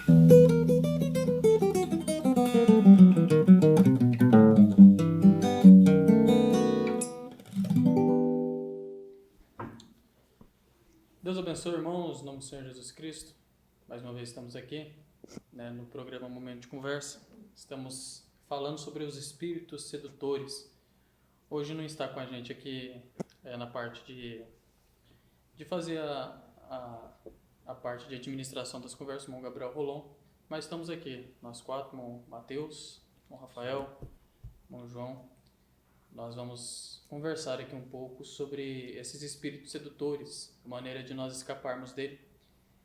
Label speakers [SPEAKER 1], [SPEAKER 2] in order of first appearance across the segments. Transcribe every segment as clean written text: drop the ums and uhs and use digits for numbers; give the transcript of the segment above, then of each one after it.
[SPEAKER 1] Deus abençoe, irmãos, em nome do Senhor Jesus Cristo. Mais uma vez estamos aqui, no programa Momento de Conversa. Estamos falando sobre os espíritos sedutores. Hoje não está com a gente aqui na parte de fazer a parte de administração das conversas, o irmão Gabriel Rolon, mas estamos aqui, nós quatro, irmão Mateus, irmão Rafael, irmão João. Nós vamos conversar aqui um pouco sobre esses espíritos sedutores, a maneira de nós escaparmos dele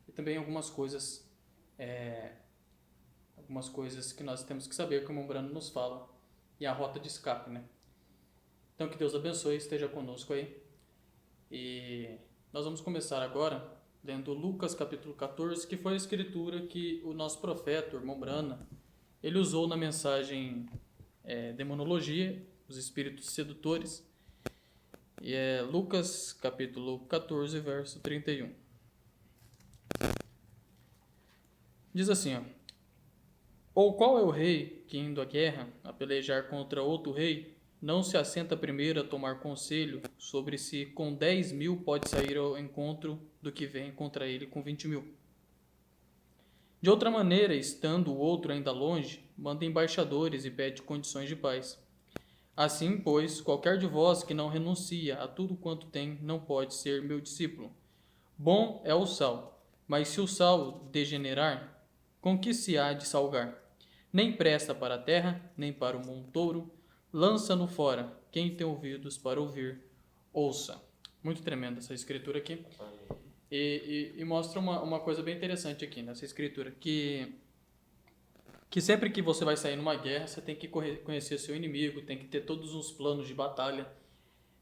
[SPEAKER 1] e também algumas coisas que nós temos que saber, como o Brando nos fala, e a rota de escape, né? Então que Deus abençoe, esteja conosco aí. E nós vamos começar agora lendo Lucas capítulo 14, que foi a escritura que o nosso profeta, o irmão Brana, ele usou na mensagem Demonologia, os espíritos sedutores, e é Lucas capítulo 14, verso 31. Diz assim, ó: Ou qual é o rei que, indo à guerra, a pelejar contra outro rei, não se assenta primeiro a tomar conselho sobre se com 10.000 pode sair ao encontro do que vem contra ele com 20.000? De outra maneira, estando o outro ainda longe, manda embaixadores e pede condições de paz. Assim, pois, qualquer de vós que não renuncia a tudo quanto tem, não pode ser meu discípulo. Bom é o sal, mas se o sal degenerar, com que se há de salgar? Nem presta para a terra, nem para o montouro, lança-no fora. Quem tem ouvidos para ouvir, ouça. Muito tremenda essa escritura aqui. E mostra uma coisa bem interessante aqui nessa escritura, que sempre que você vai sair numa guerra, você tem que conhecer seu inimigo, tem que ter todos os planos de batalha.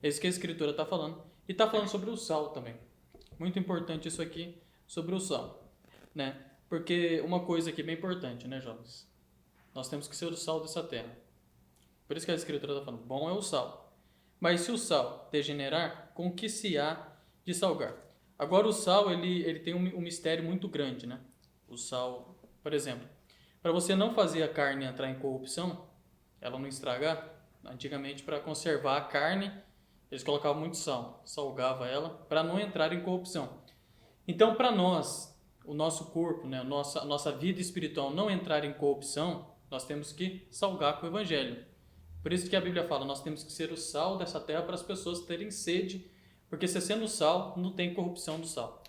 [SPEAKER 1] É isso que a escritura está falando. E está falando sobre o sal também. Muito importante isso aqui, sobre o sal, né? Porque uma coisa aqui bem importante, né, jovens? Nós temos que ser o sal dessa terra. Por isso que a escritura está falando, bom é o sal. Mas se o sal degenerar, com que se há de salgar? Agora o sal, ele tem um mistério muito grande, né? O sal, por exemplo, para você não fazer a carne entrar em corrupção, ela não estragar, antigamente para conservar a carne, eles colocavam muito sal, salgava ela para não entrar em corrupção. Então, para nós, o nosso corpo, né, a nossa vida espiritual não entrar em corrupção, nós temos que salgar com o evangelho. Por isso que a Bíblia fala, nós temos que ser o sal dessa terra para as pessoas terem sede, porque se sendo sal, não tem corrupção do sal.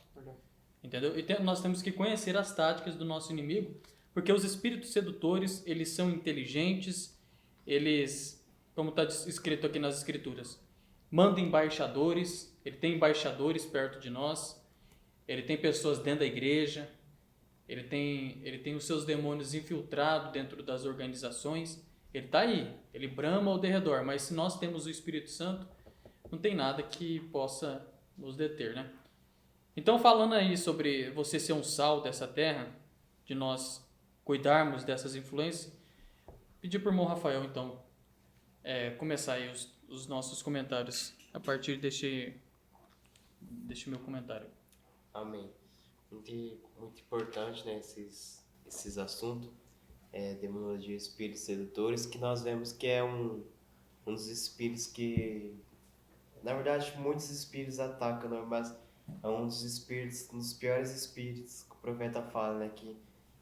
[SPEAKER 1] Entendeu? E nós temos que conhecer as táticas do nosso inimigo, porque os espíritos sedutores, eles são inteligentes, eles, como está escrito aqui nas escrituras, mandam embaixadores, ele tem embaixadores perto de nós, ele tem pessoas dentro da igreja, ele tem os seus demônios infiltrados dentro das organizações, ele está aí, ele brama ao derredor, mas se nós temos o Espírito Santo, não tem nada que possa nos deter, né? Então, falando aí sobre você ser um sal dessa terra, de nós cuidarmos dessas influências, pedir para o irmão Rafael, então, começar aí os nossos comentários a partir deste meu comentário.
[SPEAKER 2] Amém. Muito importante, né, esses assuntos, demonologia, espíritos sedutores, que nós vemos que é um dos espíritos que, na verdade, muitos espíritos atacam, né, mas é um dos espíritos, um dos piores espíritos que o profeta fala, né, que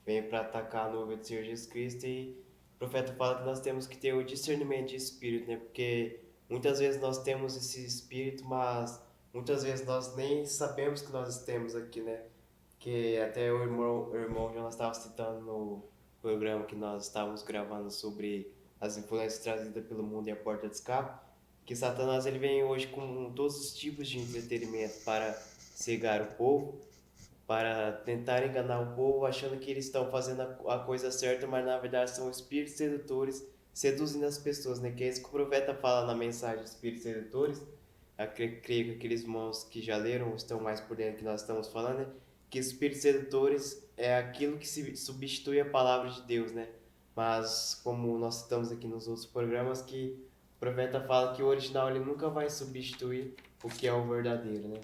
[SPEAKER 2] vem para atacar a noiva do Senhor Jesus Cristo. E o profeta fala que nós temos que ter o discernimento de espírito, né, porque muitas vezes nós temos esse espírito, mas muitas vezes nós nem sabemos que nós temos aqui, né? Que até o irmão já nós estava citando no programa que nós estávamos gravando sobre as influências trazidas pelo mundo e a porta de escape, que Satanás ele vem hoje com todos os tipos de entretenimento para cegar o povo, para tentar enganar o povo, achando que eles estão fazendo a coisa certa, mas na verdade são espíritos sedutores seduzindo as pessoas, né? Que é isso que o profeta fala na mensagem de espíritos sedutores. Creio que aqueles irmãos que já leram estão mais por dentro que nós estamos falando, né? Que espíritos sedutores é aquilo que se substitui a palavra de Deus, né? Mas como nós citamos aqui nos outros programas, que o profeta fala que o original ele nunca vai substituir o que é o verdadeiro, né?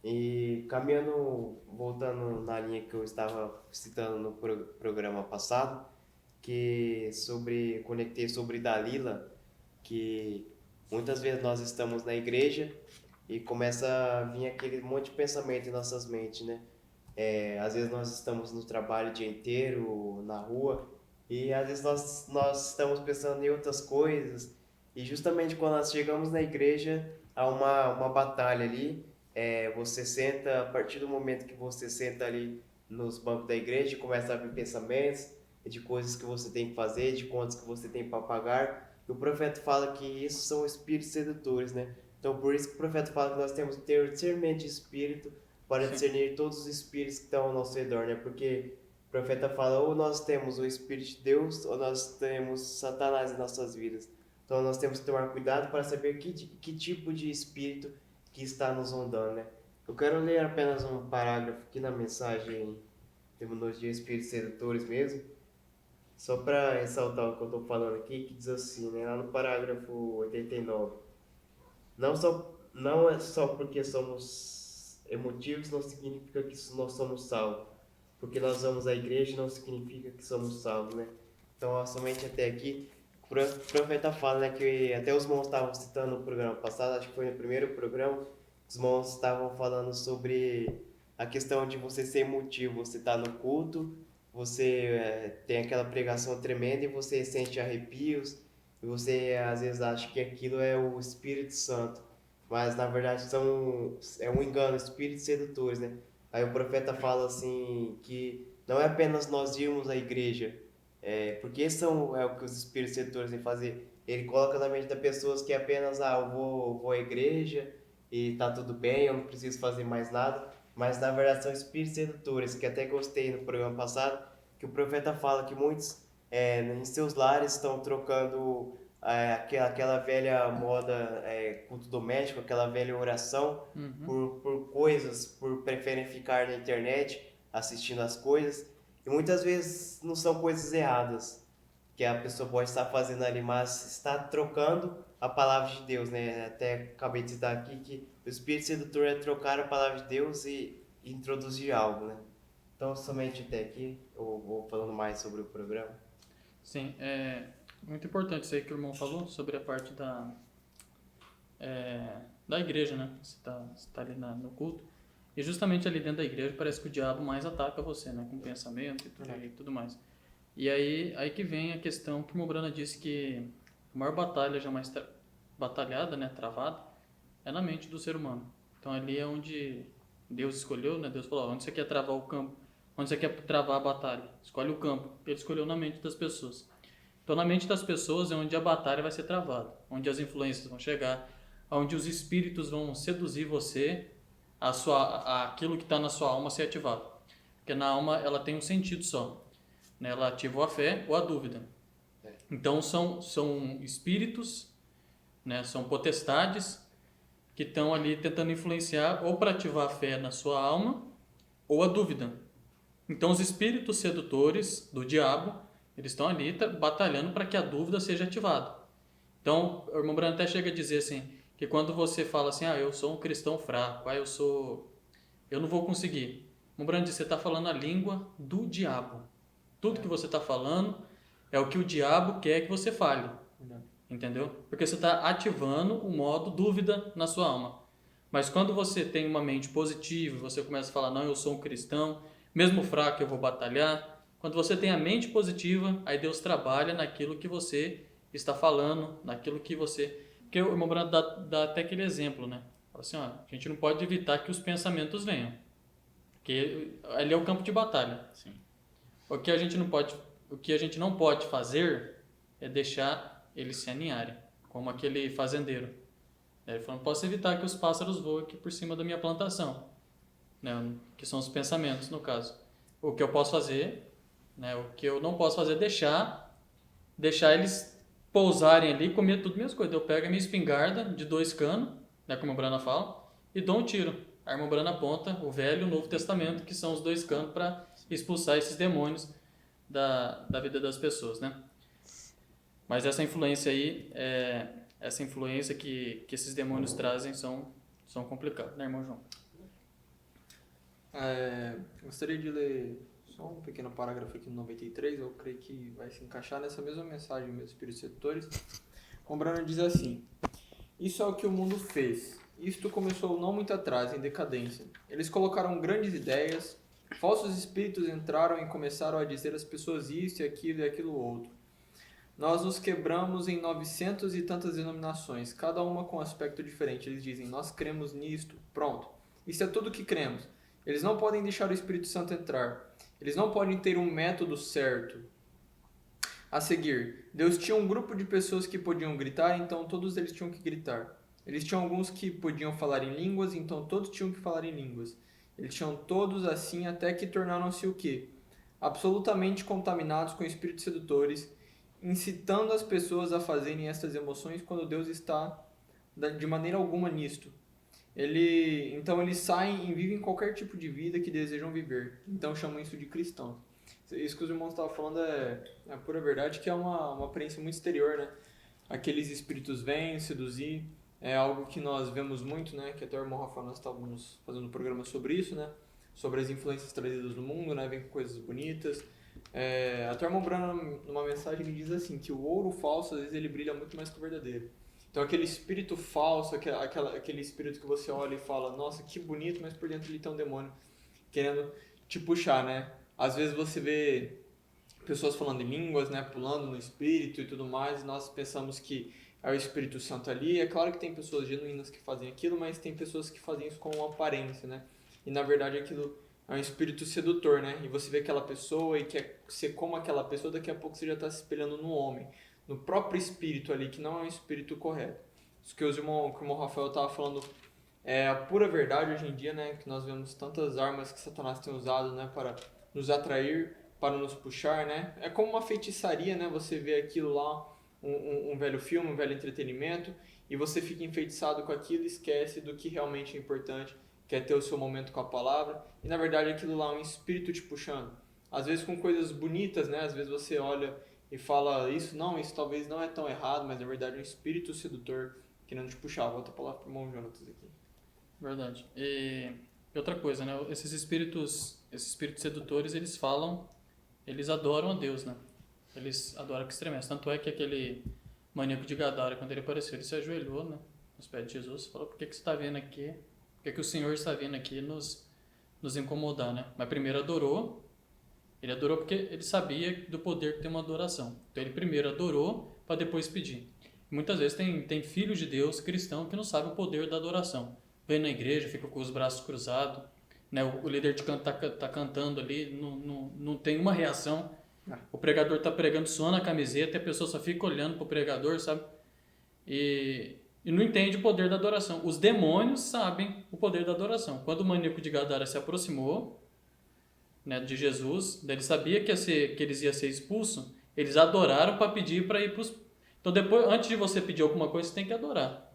[SPEAKER 2] E caminhando, voltando na linha que eu estava citando no programa passado, conectei sobre Dalila, que muitas vezes nós estamos na igreja e começa a vir aquele monte de pensamento em nossas mentes, né? Às vezes nós estamos no trabalho o dia inteiro, na rua, e às vezes nós estamos pensando em outras coisas, e justamente quando nós chegamos na igreja, há uma batalha ali. Você senta, a partir do momento que você senta ali nos bancos da igreja, começa a vir pensamentos de coisas que você tem que fazer, de contas que você tem para pagar. E o profeta fala que isso são espíritos sedutores, né? Então, por isso que o profeta fala que nós temos que ter discernimento de espírito para
[SPEAKER 1] Sim.
[SPEAKER 2] discernir todos os espíritos que estão ao nosso redor, né? Porque o profeta fala, ou nós temos o Espírito de Deus, ou nós temos Satanás em nossas vidas. Então, nós temos que tomar cuidado para saber que tipo de espírito que está nos rondando, né? Eu quero ler apenas um parágrafo aqui na mensagem Terminologia de Espíritos Sedutores mesmo, só para ressaltar o que eu estou falando aqui, que diz assim, né? Lá no parágrafo 89. Não é só porque somos emotivos, não significa que nós somos salvos. Porque nós vamos à igreja, não significa que somos salvos, né? Então, somente até aqui, o profeta fala, né, que até os irmãos estavam citando no programa passado, acho que foi no primeiro programa, os irmãos estavam falando sobre a questão de você ser emotivo. Você está no culto, você tem aquela pregação tremenda e você sente arrepios, e você às vezes acha que aquilo é o Espírito Santo, mas na verdade é um engano, espíritos sedutores, né? Aí o profeta fala assim que não é apenas nós irmos à igreja, porque esse é o que os espíritos sedutores vêm fazer. Ele coloca na mente das pessoas que é apenas, vou à igreja e tá tudo bem, eu não preciso fazer mais nada, mas na verdade são espíritos sedutores, que até gostei no programa passado, que o profeta fala que muitos em seus lares estão trocando aquela velha moda, culto doméstico, aquela velha oração,
[SPEAKER 1] Uhum.
[SPEAKER 2] por coisas, preferem ficar na internet assistindo as coisas, e muitas vezes não são coisas erradas que a pessoa pode estar fazendo ali, mas está trocando a palavra de Deus, né? Até acabei de citar aqui que o espírito sedutor é trocar a palavra de Deus e introduzir algo, né? Então, somente até aqui, eu vou falando mais sobre o programa.
[SPEAKER 1] Sim, é muito importante isso aí que o irmão falou sobre a parte da igreja, né? Você tá ali no culto. E justamente ali dentro da igreja parece que o diabo mais ataca você, né? Com pensamento e tudo mais. E aí que vem a questão que o Mobrana disse que a maior batalha jamais batalhada, né? Travada, é na mente do ser humano. Então ali é onde Deus escolheu, né? Deus falou, onde você quer travar o campo? Onde você quer travar a batalha? Escolhe o campo. Ele escolheu na mente das pessoas. Então, na mente das pessoas é onde a batalha vai ser travada, onde as influências vão chegar, onde os espíritos vão seduzir você, aquilo que está na sua alma ser ativado. Porque na alma ela tem um sentido só, né? Ela ativa a fé ou a dúvida. Então, são espíritos, né? São potestades que estão ali tentando influenciar ou para ativar a fé na sua alma ou a dúvida. Então, os espíritos sedutores do diabo, eles estão ali batalhando para que a dúvida seja ativada. Então, o irmão Branco até chega a dizer assim, que quando você fala assim, eu sou um cristão fraco, eu não vou conseguir. O irmão Branco diz, você está falando a língua do diabo. Tudo que você está falando é o que o diabo quer que você fale. Entendeu? Porque você está ativando o modo dúvida na sua alma. Mas quando você tem uma mente positiva, você começa a falar, não, eu sou um cristão, mesmo fraco eu vou batalhar. Quando você tem a mente positiva, aí Deus trabalha naquilo que você está falando, naquilo que você... Porque o irmão Brando dá até aquele exemplo, né? Fala assim, a gente não pode evitar que os pensamentos venham. Porque ali é o campo de batalha.
[SPEAKER 3] Sim.
[SPEAKER 1] O que a gente não pode fazer é deixar eles se aninharem, como aquele fazendeiro. Ele falou, não posso evitar que os pássaros voem aqui por cima da minha plantação, né? Que são os pensamentos, no caso. O que eu posso fazer, né? O que eu não posso fazer é deixar eles pousarem ali e comer tudo minhas coisas. Eu pego a minha espingarda de 2 canos, né, como a Brana fala, e dou um tiro. A irmã Brana aponta o Velho e o Novo Testamento, que são os 2 canos para expulsar esses demônios da vida das pessoas, né? Mas essa influência aí, essa influência que esses demônios trazem são complicados, né, irmão João?
[SPEAKER 3] Gostaria de ler só um pequeno parágrafo aqui no 93, eu creio que vai se encaixar nessa mesma mensagem, meus espíritos sedutores. Rombrano diz assim: isso é o que o mundo fez. Isto começou não muito atrás, em decadência. Eles colocaram grandes ideias, falsos espíritos entraram e começaram a dizer às pessoas isso e aquilo outro. Nós nos quebramos em 900 e tantas denominações, cada uma com um aspecto diferente. Eles dizem, nós cremos nisto, pronto. Isso é tudo que cremos. Eles não podem deixar o Espírito Santo entrar. Eles não podem ter um método certo a seguir. Deus tinha um grupo de pessoas que podiam gritar, então todos eles tinham que gritar. Eles tinham alguns que podiam falar em línguas, então todos tinham que falar em línguas. Eles tinham todos assim até que tornaram-se o quê? Absolutamente contaminados com espíritos sedutores, incitando as pessoas a fazerem estas emoções quando Deus está de maneira alguma nisto. Então eles saem e vivem qualquer tipo de vida que desejam viver. Então chamam isso de cristãos. Isso que os irmãos estavam falando é a pura verdade, que é uma aparência muito exterior, né? Aqueles espíritos vêm seduzir, é algo que nós vemos muito, né? Que até o irmão Rafael, nós estávamos fazendo um programa sobre isso, né? Sobre as influências trazidas no mundo, né? Vem com coisas bonitas. Até o irmão Brano, numa mensagem, ele diz assim, que o ouro falso, às vezes, ele brilha muito mais que o verdadeiro. Então aquele espírito falso, aquele espírito que você olha e fala, nossa, que bonito, mas por dentro ele tem um demônio querendo te puxar, né? Às vezes você vê pessoas falando em línguas, né, pulando no espírito e tudo mais, e nós pensamos que é o Espírito Santo ali. É claro que tem pessoas genuínas que fazem aquilo, mas tem pessoas que fazem isso com uma aparência, né? E na verdade aquilo é um espírito sedutor, né? E você vê aquela pessoa e quer ser como aquela pessoa, daqui a pouco você já está se espelhando no homem, no próprio espírito ali, que não é um espírito correto. Isso que o irmão Rafael estava falando é a pura verdade hoje em dia, né? Que nós vemos tantas armas que Satanás tem usado, né? Para nos atrair, para nos puxar, né? É como uma feitiçaria, né? Você vê aquilo lá, um velho filme, um velho entretenimento, e você fica enfeitiçado com aquilo e esquece do que realmente é importante, que é ter o seu momento com a palavra. E na verdade aquilo lá é um espírito te puxando. Às vezes com coisas bonitas, né? Às vezes você olha e fala, isso talvez não é tão errado, mas na verdade é um espírito sedutor querendo te puxar. Volta a palavra para o irmão Jonatas aqui.
[SPEAKER 1] Verdade. E outra coisa, né? Esses espíritos sedutores, eles adoram a Deus, né? Eles adoram que estremece. Tanto é que aquele maníaco de Gadara, quando ele apareceu, ele se ajoelhou, né? Nos pés de Jesus, falou, por que você está vindo aqui? Por que o Senhor está vindo aqui nos incomodar, né? Mas primeiro adorou. Ele adorou porque ele sabia do poder que tem uma adoração. Então ele primeiro adorou para depois pedir. Muitas vezes tem filhos de Deus, cristão, que não sabe o poder da adoração. Vem na igreja, fica com os braços cruzados, né? O líder de canto tá cantando ali, não tem uma reação. O pregador tá pregando, suando a camiseta, e a pessoa só fica olhando pro pregador, sabe? E não entende o poder da adoração. Os demônios sabem o poder da adoração. Quando o maníaco de Gadara se aproximou, né, de Jesus, ele sabia que eles iam ser expulsos, eles adoraram para pedir para ir para os... Então, depois, antes de você pedir alguma coisa, você tem que adorar.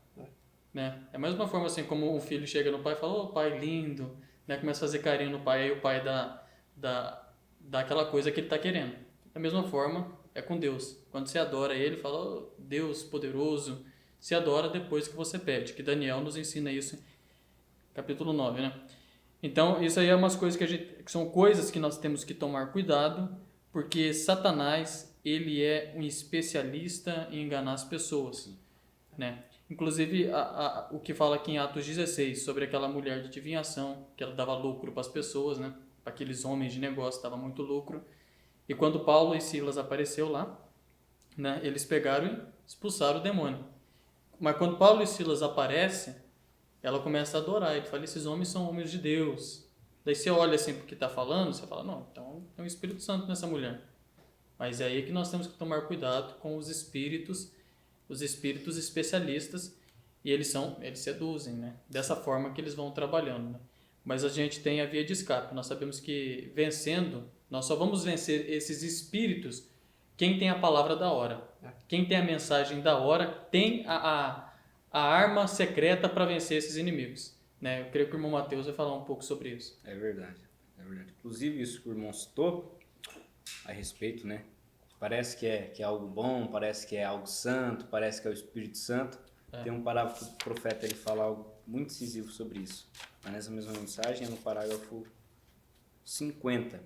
[SPEAKER 1] Né? É a mesma forma assim como um filho chega no pai e fala, ô pai lindo, né? Começa a fazer carinho no pai, aí o pai dá aquela coisa que ele está querendo. Da mesma forma é com Deus. Quando você adora ele, fala, oh, Deus poderoso, se adora depois que você pede, que Daniel nos ensina isso, capítulo 9, né? Então, isso aí é umas coisas que são coisas que nós temos que tomar cuidado, porque Satanás, ele é um especialista em enganar as pessoas, né? Inclusive, o que fala aqui em Atos 16, sobre aquela mulher de adivinhação, que ela dava lucro para as pessoas, né? Para aqueles homens de negócio, dava muito lucro. E quando Paulo e Silas apareceu lá, né? Eles pegaram e expulsaram o demônio. Mas quando Paulo e Silas aparecem, ela começa a adorar. Ele fala, esses homens são homens de Deus. Daí você olha assim para o que está falando, você fala, não, então tem um Espírito Santo nessa mulher. Mas é aí que nós temos que tomar cuidado com os espíritos especialistas, e eles seduzem, né? Dessa forma que eles vão trabalhando, né? Mas a gente tem a via de escape. Nós sabemos que vencendo, nós só vamos vencer esses espíritos quem tem a palavra da hora. Quem tem a mensagem da hora tem a arma secreta para vencer esses inimigos, né? Eu creio que o irmão Mateus vai falar um pouco sobre isso.
[SPEAKER 4] É verdade. Inclusive isso que o irmão citou a respeito, né? Parece que é algo bom, parece que é algo santo, parece que é o Espírito Santo. Tem um parágrafo do profeta, ele fala algo muito incisivo sobre isso. Mas nessa mesma mensagem, é no parágrafo 50.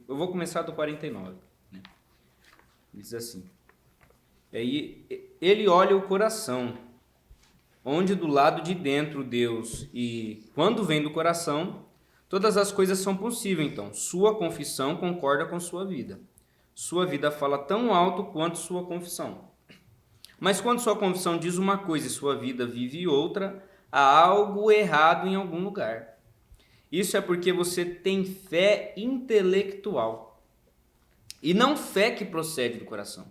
[SPEAKER 4] Eu vou começar do 49. Né? Diz assim. Aí ele olha o coração, onde do lado de dentro Deus, e quando vem do coração, todas as coisas são possíveis. Então, sua confissão concorda com sua vida. Sua vida fala tão alto quanto sua confissão. Mas quando sua confissão diz uma coisa e sua vida vive outra, há algo errado em algum lugar. Isso é porque você tem fé intelectual e não fé que procede do coração.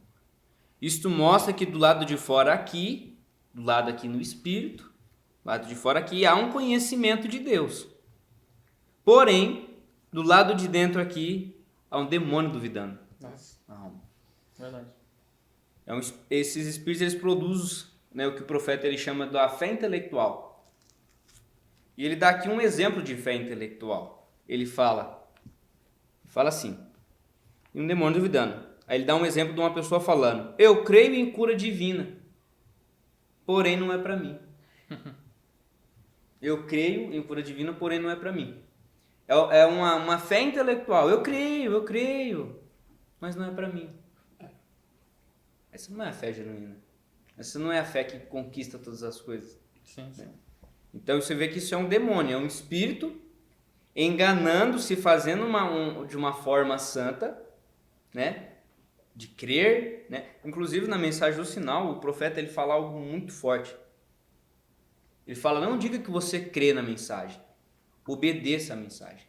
[SPEAKER 4] Isto mostra que do lado de fora aqui, do lado aqui no espírito, do lado de fora aqui há um conhecimento de Deus. Porém, do lado de dentro aqui há um demônio duvidando.
[SPEAKER 1] Nossa,
[SPEAKER 4] Na alma.
[SPEAKER 1] verdade.
[SPEAKER 4] Esses espíritos eles produzem, né, o que o profeta ele chama da fé intelectual. E ele dá aqui um exemplo de fé intelectual. Ele fala assim, e um demônio duvidando. Aí ele dá um exemplo de uma pessoa falando: eu creio em cura divina, porém não é para mim. Eu creio em cura divina, porém não é para mim. É uma fé intelectual. Eu creio, mas não é para mim. Essa não é a fé genuína. Essa não é a fé que conquista todas as coisas.
[SPEAKER 1] Sim, sim.
[SPEAKER 4] Então você vê que isso é um demônio, é um espírito enganando-se, fazendo de uma forma santa, né? De crer, né? Inclusive na mensagem do sinal, o profeta ele fala algo muito forte. Ele fala: não diga que você crê na mensagem, obedeça a mensagem,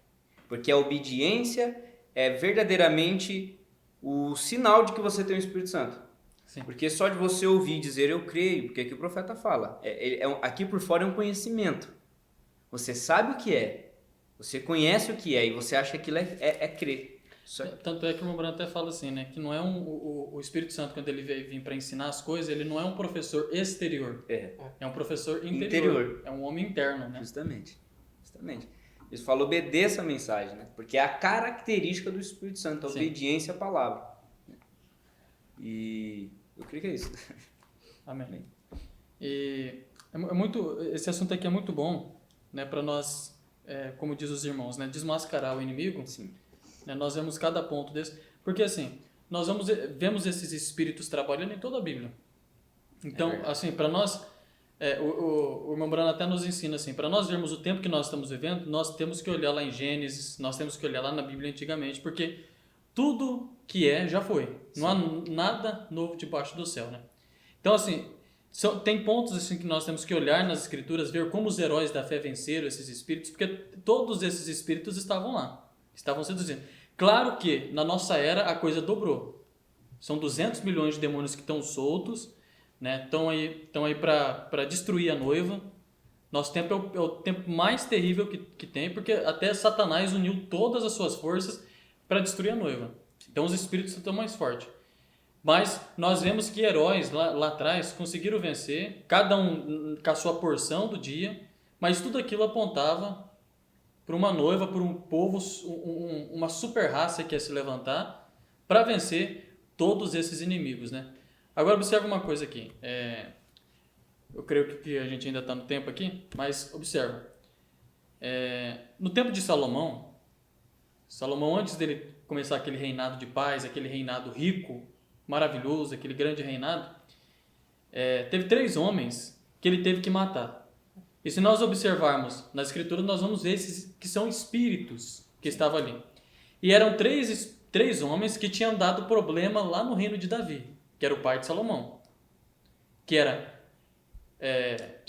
[SPEAKER 4] porque a obediência é verdadeiramente o sinal de que você tem o Espírito Santo.
[SPEAKER 1] Sim.
[SPEAKER 4] Porque só de você ouvir e dizer eu creio, porque aqui o profeta fala, aqui por fora é um conhecimento. Você sabe o que é, você conhece o que é e você acha que aquilo é crer.
[SPEAKER 1] Tanto é que o irmão Branco até fala assim, né? Que não é o Espírito Santo, quando ele veio vir para ensinar as coisas, ele não é um professor exterior. É um professor interior. É um homem interno, né?
[SPEAKER 4] Justamente. Ele fala: obedeça a mensagem, né? Porque é a característica do Espírito Santo, a obediência à palavra. E eu creio que é isso.
[SPEAKER 1] Amém. E esse assunto aqui é muito bom, né? Para nós, como diz os irmãos, né? Desmascarar o inimigo.
[SPEAKER 4] Sim.
[SPEAKER 1] Nós vemos cada ponto desse. Porque assim, nós vemos esses espíritos trabalhando em toda a Bíblia. Então, assim, para nós, o irmão Brano até nos ensina assim, para nós vermos o tempo que nós estamos vivendo, nós temos que olhar lá em Gênesis, nós temos que olhar lá na Bíblia antigamente, porque tudo que já foi. Não há nada novo debaixo do céu, né? Então, assim, tem pontos assim que nós temos que olhar nas Escrituras, ver como os heróis da fé venceram esses espíritos, porque todos esses espíritos estavam lá, estavam seduzindo. Claro que na nossa era a coisa dobrou. São 200 milhões de demônios que estão soltos, né? Estão aí para destruir a noiva. Nosso tempo é o tempo mais terrível que tem, porque até Satanás uniu todas as suas forças para destruir a noiva. Então os espíritos estão mais fortes. Mas nós vemos que heróis lá atrás conseguiram vencer, cada um com a sua porção do dia, mas tudo aquilo apontava para uma noiva, para um povo, uma super raça que ia se levantar para vencer todos esses inimigos, né? Agora observa uma coisa aqui. Eu creio que a gente ainda está no tempo aqui, mas observa. No tempo de Salomão, antes dele começar aquele reinado de paz, aquele reinado rico, maravilhoso, aquele grande reinado, teve 3 homens que ele teve que matar. E se nós observarmos na Escritura, nós vamos ver esses que são espíritos que estavam ali. E eram 3 homens que tinham dado problema lá no reino de Davi, que era o pai de Salomão. Que era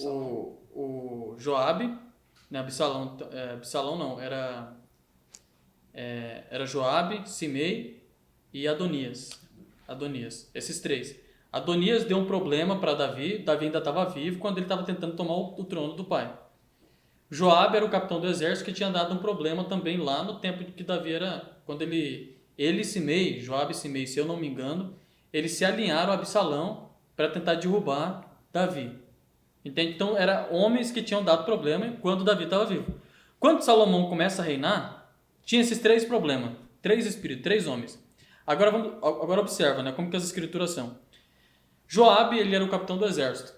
[SPEAKER 1] o Joabe, né, Absalão não, era Joabe, Simei e Adonias. Esses 3. Adonias deu um problema para Davi ainda estava vivo quando ele estava tentando tomar o trono do pai. Joabe era o capitão do exército que tinha dado um problema também lá no tempo que Davi era, quando ele e Simei, Joabe e Simei, se eu não me engano, eles se alinharam a Absalão para tentar derrubar Davi. Entende? Então, eram homens que tinham dado problema quando Davi estava vivo. Quando Salomão começa a reinar, tinha esses 3 problemas, 3 espíritos, 3 homens. Agora observa, né, como que as escrituras são. Joabe, ele era o capitão do exército,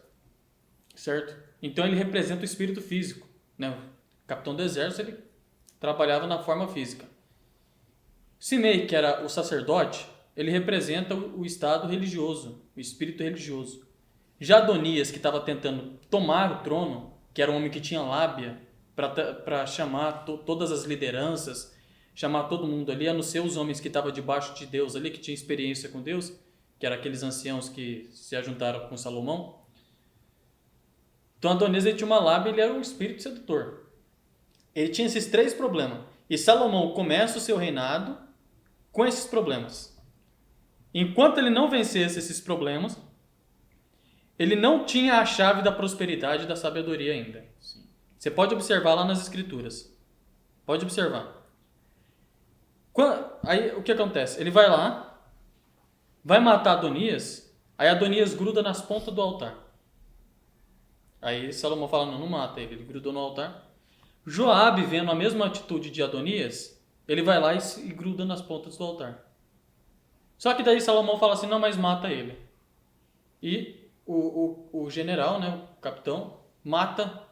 [SPEAKER 1] certo? Então ele representa o espírito físico, né? O capitão do exército, ele trabalhava na forma física. Simei, que era o sacerdote, ele representa o estado religioso, o espírito religioso. Já Adonias, que estava tentando tomar o trono, que era um homem que tinha lábia para chamar todas as lideranças, chamar todo mundo ali, a não ser os homens que estavam debaixo de Deus ali, que tinham experiência com Deus, que eram aqueles anciãos que se ajuntaram com Salomão. Então Adonias ele tinha uma lábia, ele era um espírito sedutor. Ele tinha esses 3 problemas. E Salomão começa o seu reinado com esses problemas. Enquanto ele não vencesse esses problemas, ele não tinha a chave da prosperidade e da sabedoria ainda.
[SPEAKER 4] Sim.
[SPEAKER 1] Você pode observar lá nas escrituras. Pode observar. Aí o que acontece? Ele vai lá, vai matar Adonias, aí Adonias gruda nas pontas do altar. Aí Salomão fala, não mata ele, ele grudou no altar. Joabe, vendo a mesma atitude de Adonias, ele vai lá e gruda nas pontas do altar. Só que daí Salomão fala assim, não, mas mata ele. E o general, né, o capitão, mata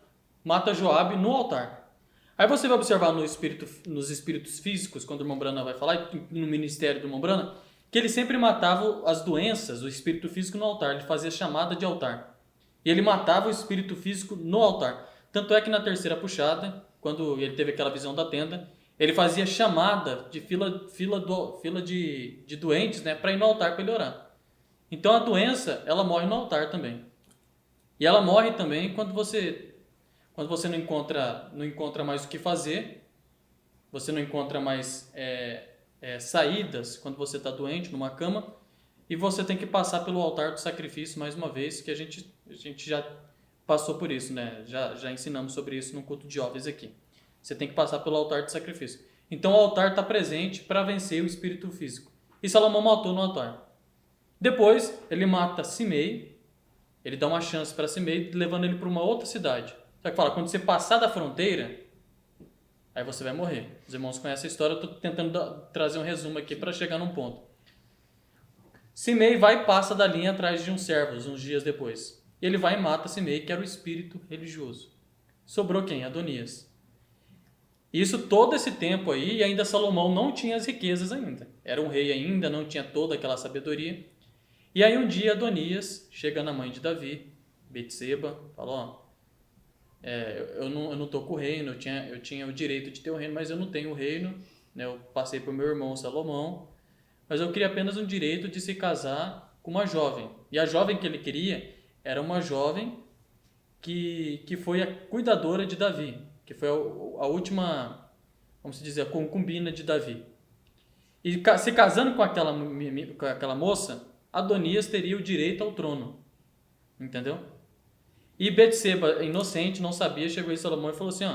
[SPEAKER 1] Joabe no altar. Aí você vai observar nos espíritos físicos, quando o irmão Brana vai falar, no ministério do irmão Brana, que ele sempre matava as doenças, o espírito físico no altar, ele fazia chamada de altar. E ele matava o espírito físico no altar. Tanto é que na terceira puxada, quando ele teve aquela visão da tenda, ele fazia chamada de fila de doentes, né, para ir no altar para ele orar. Então a doença, ela morre no altar também. E ela morre também quando você não encontra mais o que fazer, você não encontra mais saídas quando você está doente numa cama, e você tem que passar pelo altar do sacrifício mais uma vez, que a gente já passou por isso, né? Já ensinamos sobre isso no culto de jovens aqui. Você tem que passar pelo altar do sacrifício. Então o altar está presente para vencer o espírito físico. E Salomão matou no altar. Depois ele mata Simei, ele dá uma chance para Simei, levando ele para uma outra cidade. Só que fala, quando você passar da fronteira, aí você vai morrer. Os irmãos conhecem a história, eu estou tentando trazer um resumo aqui para chegar num ponto. Simei vai e passa da linha atrás de uns servos, uns dias depois. Ele vai e mata Simei, que era o espírito religioso. Sobrou quem? Adonias. Isso todo esse tempo aí, e ainda Salomão não tinha as riquezas ainda. Era um rei ainda, não tinha toda aquela sabedoria. E aí um dia Adonias chega na mãe de Davi, Betseba, fala, eu não tô com o reino, eu tinha o direito de ter o reino, mas eu não tenho o reino, né? Eu passei por meu irmão Salomão, mas eu queria apenas um direito de se casar com uma jovem. E a jovem que ele queria era uma jovem que foi a cuidadora de Davi, que foi a última, vamos dizer, a concubina de Davi. E se casando com aquela moça, Adonias teria o direito ao trono. Entendeu? E Betseba, inocente, não sabia, chegou em Salomão e falou assim,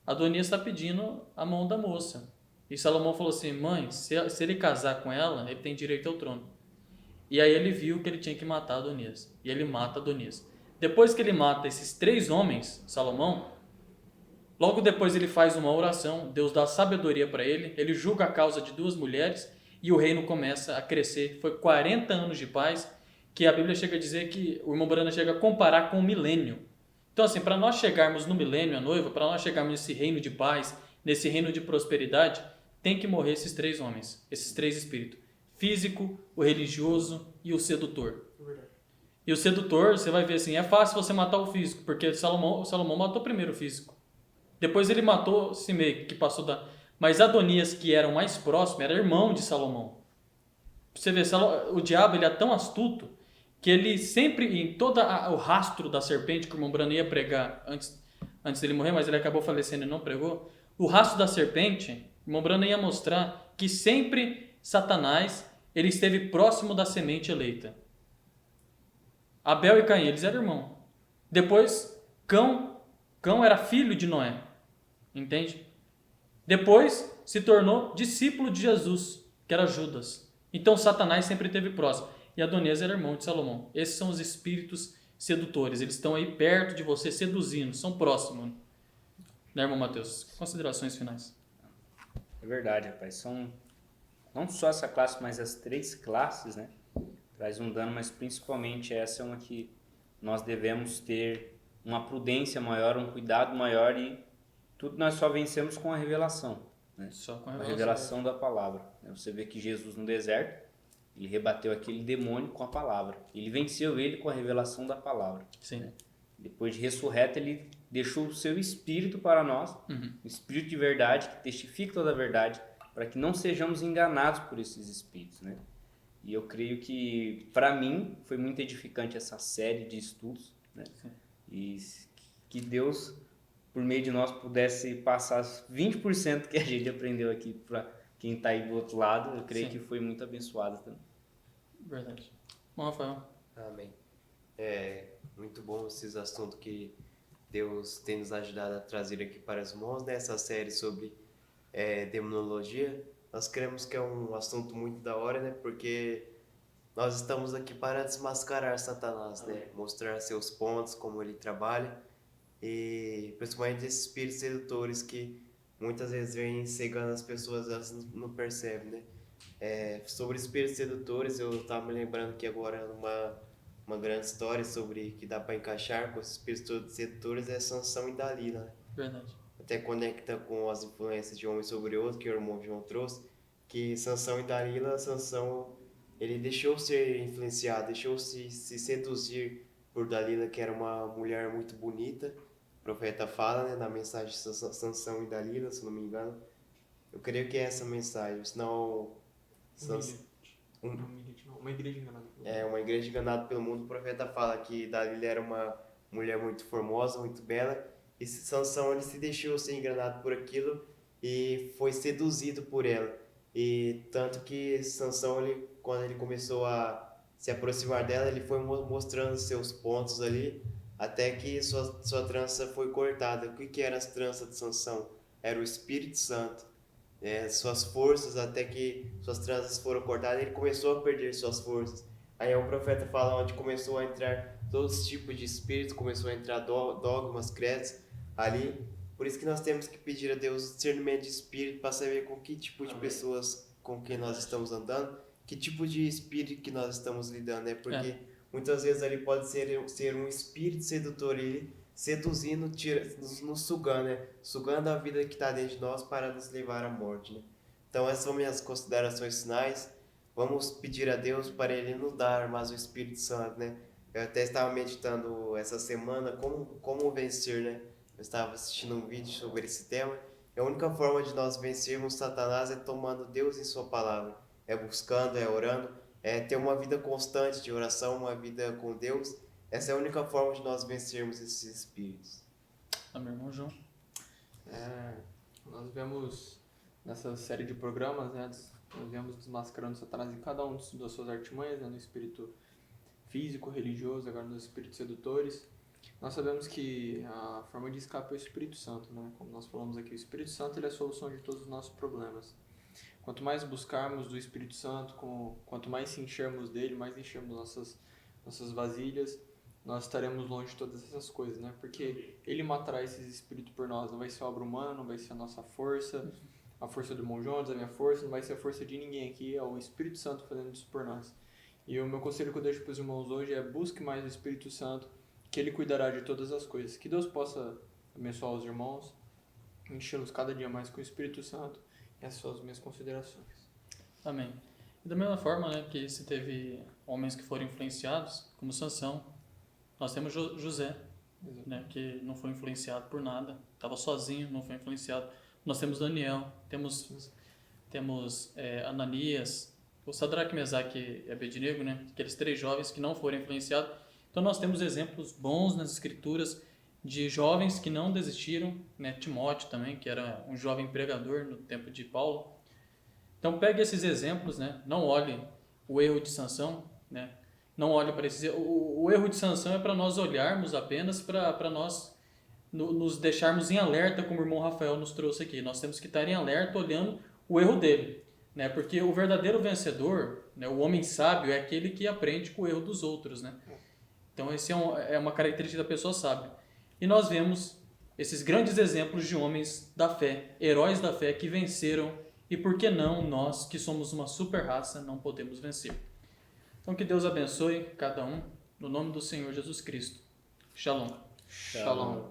[SPEAKER 1] Adonias está pedindo a mão da moça. E Salomão falou assim, mãe, se ele casar com ela, ele tem direito ao trono. E aí ele viu que ele tinha que matar Adonias. E ele mata Adonias. Depois que ele mata esses 3 homens, Salomão, logo depois ele faz uma oração, Deus dá sabedoria para ele julga a causa de 2 mulheres e o reino começa a crescer. Foi 40 anos de paz, que a Bíblia chega a dizer que o irmão Brana chega a comparar com o milênio. Então assim, para nós chegarmos no milênio, a noiva, para nós chegarmos nesse reino de paz, nesse reino de prosperidade, tem que morrer esses 3 homens, esses 3 espíritos. Físico, o religioso e o sedutor. E o sedutor, você vai ver assim, é fácil você matar o físico, porque Salomão matou primeiro o físico. Depois ele matou Simei, que passou da... Mas Adonias, que era o mais próximo, era irmão de Salomão. Você vê, o diabo ele é tão astuto que ele sempre, em todo o rastro da serpente que o irmão Brana ia pregar antes dele morrer, mas ele acabou falecendo e não pregou, o rastro da serpente, o irmão Brana ia mostrar que sempre Satanás ele esteve próximo da semente eleita. Abel e Caim, eles eram irmãos. Depois, Cão era filho de Noé. Entende? Depois, se tornou discípulo de Jesus, que era Judas. Então, Satanás sempre esteve próximo. E Adonias era irmão de Salomão. Esses são os espíritos sedutores. Eles estão aí perto de você, seduzindo. São próximos. Né, irmão Mateus? Considerações finais.
[SPEAKER 4] É verdade, rapaz. São não só essa classe, mas as 3 classes, né? Traz um dano, mas principalmente essa é uma que nós devemos ter uma prudência maior, um cuidado maior, e tudo nós só vencemos com a revelação. né?
[SPEAKER 1] Só com
[SPEAKER 4] A
[SPEAKER 1] a
[SPEAKER 4] revelação da palavra. Você vê que Jesus no deserto, ele rebateu aquele demônio com a palavra. Ele venceu ele com a revelação da palavra.
[SPEAKER 1] Sim.
[SPEAKER 4] Né? Depois de ressurreto, ele deixou o seu espírito para nós, o espírito de verdade, que testifica toda a verdade, para que não sejamos enganados por esses espíritos, né? E eu creio que, para mim, foi muito edificante essa série de estudos, né? E que Deus, por meio de nós, pudesse passar 20% que a gente aprendeu aqui para quem está aí do outro lado. Eu creio
[SPEAKER 1] Sim.
[SPEAKER 4] que foi muito abençoado também.
[SPEAKER 1] Verdade. Bom, Rafael.
[SPEAKER 2] Amém. É muito bom esses assuntos que Deus tem nos ajudado a trazer aqui para os irmãos nessa série sobre demonologia. Nós cremos que é um assunto muito da hora, né? Porque nós estamos aqui para desmascarar Satanás, né? Mostrar seus pontos, como ele trabalha, e principalmente esses espíritos sedutores que muitas vezes vêm cegando as pessoas, elas não percebem, né? Sobre espíritos sedutores, eu estava me lembrando que agora uma grande história sobre que dá para encaixar com esses espíritos sedutores é Sansão e Dalila, né?
[SPEAKER 1] Verdade.
[SPEAKER 2] Até conecta com as influências de homem sobre outro, que o irmão João trouxe, que Sansão e Dalila, Sansão, ele deixou ser influenciado, deixou se seduzir por Dalila, que era uma mulher muito bonita. O profeta fala, né, na mensagem de Sansão e Dalila, se não me engano. Eu creio que é essa mensagem, senão...
[SPEAKER 3] Uma igreja enganada.
[SPEAKER 2] Uma igreja enganada pelo mundo. O profeta fala que Dalila era uma mulher muito formosa, muito bela, e Sansão ele se deixou ser enganado por aquilo e foi seduzido por ela. E tanto que Sansão, quando ele começou a se aproximar dela, ele foi mostrando seus pontos ali, até que sua trança foi cortada. O que era as tranças de Sansão? Era o Espírito Santo. Suas forças, até que suas tranças foram cortadas, ele começou a perder suas forças. Aí o profeta fala onde começou a entrar todos os tipos de espíritos, começou a entrar dogmas, credos ali. Por isso que nós temos que pedir a Deus discernimento de espírito para saber com que tipo de pessoas com quem nós estamos andando, que tipo de espírito que nós estamos lidando, né? Porque muitas vezes ali pode ser um espírito sedutor, ele seduzindo, nos sugando, né? Sugando a vida que está dentro de nós para nos levar à morte, né? Então essas são minhas considerações finais. Vamos pedir a Deus para Ele nos dar mais o Espírito Santo, né? Eu até estava meditando essa semana como vencer, né? Eu estava assistindo um vídeo sobre esse tema. E a única forma de nós vencermos Satanás é tomando Deus em sua palavra. É buscando, é orando, é ter uma vida constante de oração, uma vida com Deus. Essa é a única forma de nós vencermos esses espíritos.
[SPEAKER 1] Meu irmão João.
[SPEAKER 3] Nós vemos nessa série de programas, né? Nós vemos desmascarando Satanás em cada um das suas artimanhas, né, no espírito físico, religioso, agora nos espíritos sedutores. Nós sabemos que a forma de escape é o Espírito Santo, né? Como nós falamos aqui, o Espírito Santo ele é a solução de todos os nossos problemas. Quanto mais buscarmos do Espírito Santo, quanto mais se enchermos dele, mais enchermos nossas vasilhas, nós estaremos longe de todas essas coisas, né? Porque ele matará esses espíritos por nós, não vai ser a obra humana, não vai ser a nossa força, a força do irmão Jones, a minha força, não vai ser a força de ninguém aqui, é o Espírito Santo fazendo isso por nós. E o meu conselho que eu deixo para os irmãos hoje é: busque mais o Espírito Santo, que ele cuidará de todas as coisas. Que Deus possa abençoar os irmãos, enchê-los cada dia mais com o Espírito Santo. E essas são as minhas considerações.
[SPEAKER 1] Amém. E da mesma forma, né, que se teve homens que foram influenciados, como Sansão, nós temos José, né, que não foi influenciado por nada, estava sozinho, não foi influenciado. Nós temos Daniel, temos Ananias, o Sadraque, Mesaque e Abednego, né, aqueles 3 jovens que não foram influenciados. Então nós temos exemplos bons nas escrituras de jovens que não desistiram, né, Timóteo também, que era um jovem pregador no tempo de Paulo. Então pegue esses exemplos, né, não olhe o erro de Sansão, né, não olhe para esses... O erro de Sansão é para nós olharmos apenas para nós nos deixarmos em alerta, como o irmão Rafael nos trouxe aqui. Nós temos que estar em alerta olhando o erro dele, né? Porque o verdadeiro vencedor, né, o homem sábio, é aquele que aprende com o erro dos outros, né? Então esse é uma característica da pessoa sábia. E nós vemos esses grandes exemplos de homens da fé, heróis da fé que venceram, e por que não nós, que somos uma super raça, não podemos vencer? Então que Deus abençoe cada um, no nome do Senhor Jesus Cristo. Shalom.
[SPEAKER 3] Shalom.